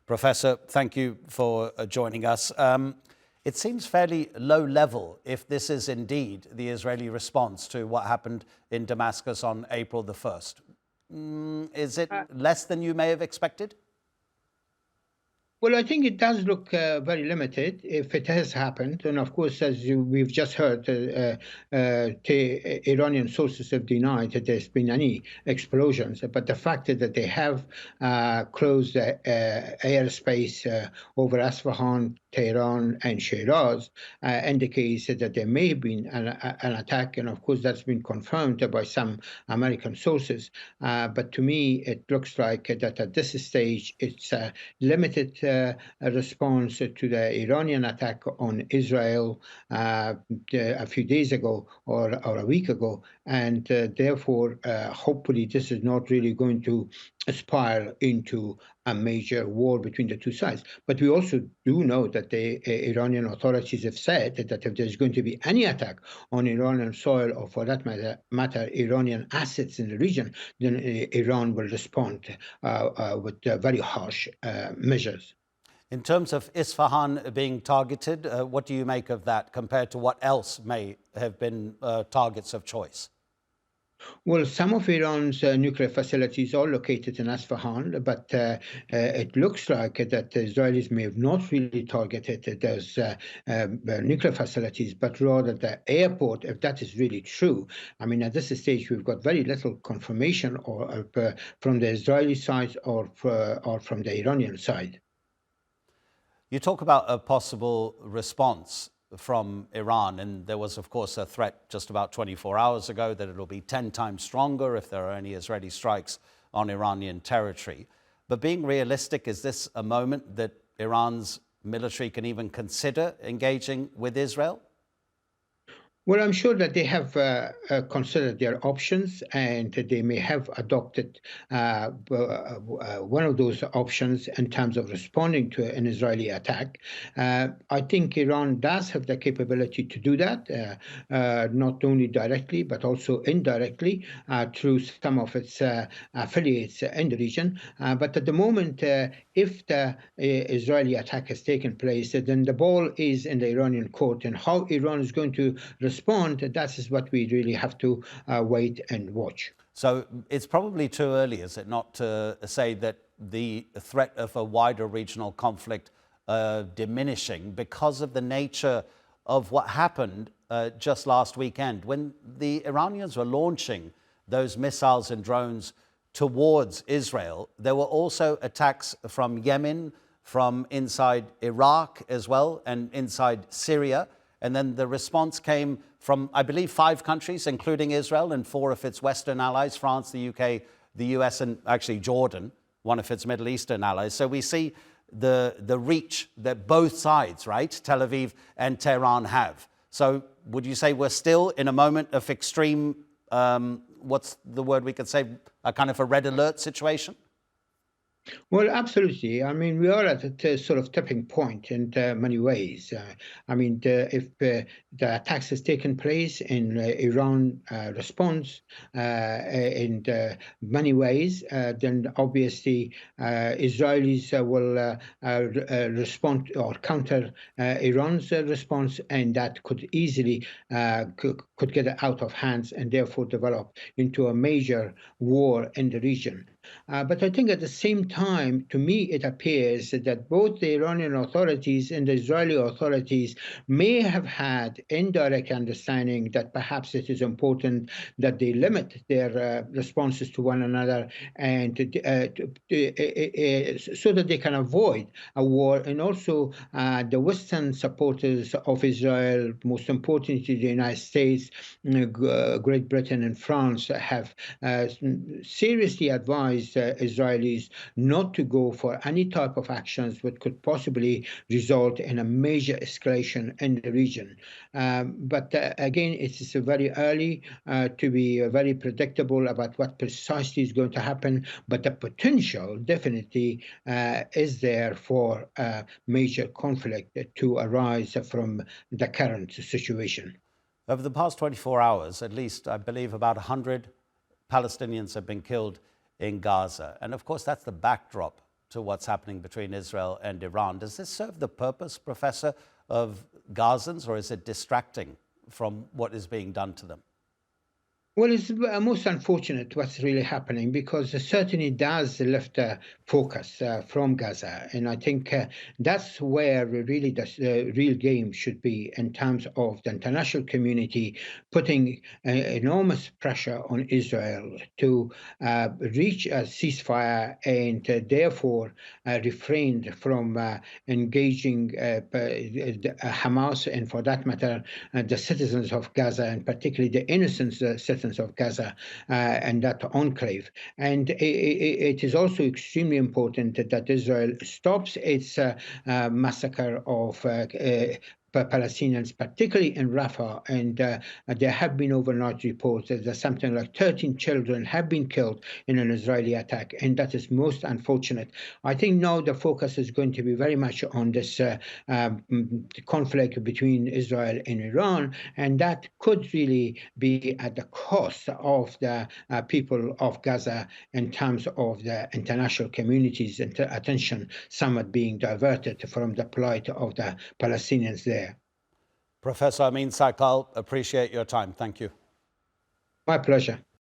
Professor, thank you for joining us. It seems fairly low level if this is indeed the Israeli response to what happened in Damascus on April the 1st. Is it less than you may have expected? Well, I think it does look very limited if it has happened. And of course, we've just heard, the Iranian sources have denied that there's been any explosions. But the fact that they have closed airspace over Isfahan, Tehran, and Shiraz indicates that there may have been an attack. And of course, that's been confirmed by some American sources. But to me, it looks like that at this stage, it's limited a response to the Iranian attack on Israel a few days ago or a week ago. And therefore, hopefully, this is not really going to spiral into a major war between the two sides. But we also do know that the Iranian authorities have said that if there's going to be any attack on Iranian soil, or for that matter Iranian assets in the region, then Iran will respond with very harsh measures. In terms of Isfahan being targeted, what do you make of that compared to what else may have been targets of choice? Well, some of Iran's nuclear facilities are located in Isfahan, but it looks like that the Israelis may have not really targeted those nuclear facilities, but rather the airport, if that is really true. I mean, at this stage, we've got very little confirmation from the Israeli side or from the Iranian side. You talk about a possible response from Iran, and there was, of course, a threat just about 24 hours ago that it'll be 10 times stronger if there are any Israeli strikes on Iranian territory. But being realistic, is this a moment that Iran's military can even consider engaging with Israel? Well, I'm sure that they have considered their options, and they may have adopted one of those options in terms of responding to an Israeli attack. I think Iran does have the capability to do that, not only directly, but also indirectly through some of its affiliates in the region. But at the moment, if the Israeli attack has taken place, then the ball is in the Iranian court, and how Iran is going to respond, that is what we really have to wait and watch. So it's probably too early, is it not, to say that the threat of a wider regional conflict diminishing because of the nature of what happened just last weekend when the Iranians were launching those missiles and drones towards Israel. There were also attacks from Yemen, from inside Iraq as well, and inside Syria. And then the response came from, I believe, 5 countries, including Israel, and 4 of its Western allies, France, the UK, the US, and actually Jordan, one of its Middle Eastern allies. So we see the reach that both sides, right, Tel Aviv and Tehran have. So would you say we're still in a moment of extreme, what's the word we could say, a kind of a red alert situation? Well, absolutely. I mean, we are at a sort of tipping point in many ways. I mean, if the attacks has taken place in Iran response in many ways, then obviously Israelis will respond or counter Iran's response, and that could easily could get out of hands and therefore develop into a major war in the region. But I think at the same time, to me, it appears that both the Iranian authorities and the Israeli authorities may have had indirect understanding that perhaps it is important that they limit their responses to one another, and so that they can avoid a war. And also the Western supporters of Israel, most importantly the United States, Great Britain and France, have seriously advised Israelis not to go for any type of actions which could possibly result in a major escalation in the region. But again, it is very early to be very predictable about what precisely is going to happen, but the potential definitely is there for a major conflict to arise from the current situation. Over the past 24 hours, at least, I believe about 100 Palestinians have been killed in Gaza. And of course, that's the backdrop to what's happening between Israel and Iran. Does this serve the purpose, Professor, of Gazans, or is it distracting from what is being done to them? Well, it's most unfortunate what's really happening, because it certainly does lift focus from Gaza. And I think that's where really the real game should be, in terms of the international community putting enormous pressure on Israel to reach a ceasefire, and therefore refrain from engaging Hamas, and for that matter, the citizens of Gaza, and particularly the innocent citizens of Gaza and that enclave. And it is also extremely important that Israel stops its massacre of Palestinians, particularly in Rafah. And there have been overnight reports that something like 13 children have been killed in an Israeli attack, and that is most unfortunate. I think now the focus is going to be very much on this conflict between Israel and Iran, and that could really be at the cost of the people of Gaza, in terms of the international community's attention somewhat being diverted from the plight of the Palestinians there. Professor Amin Saikal, appreciate your time. Thank you. My pleasure.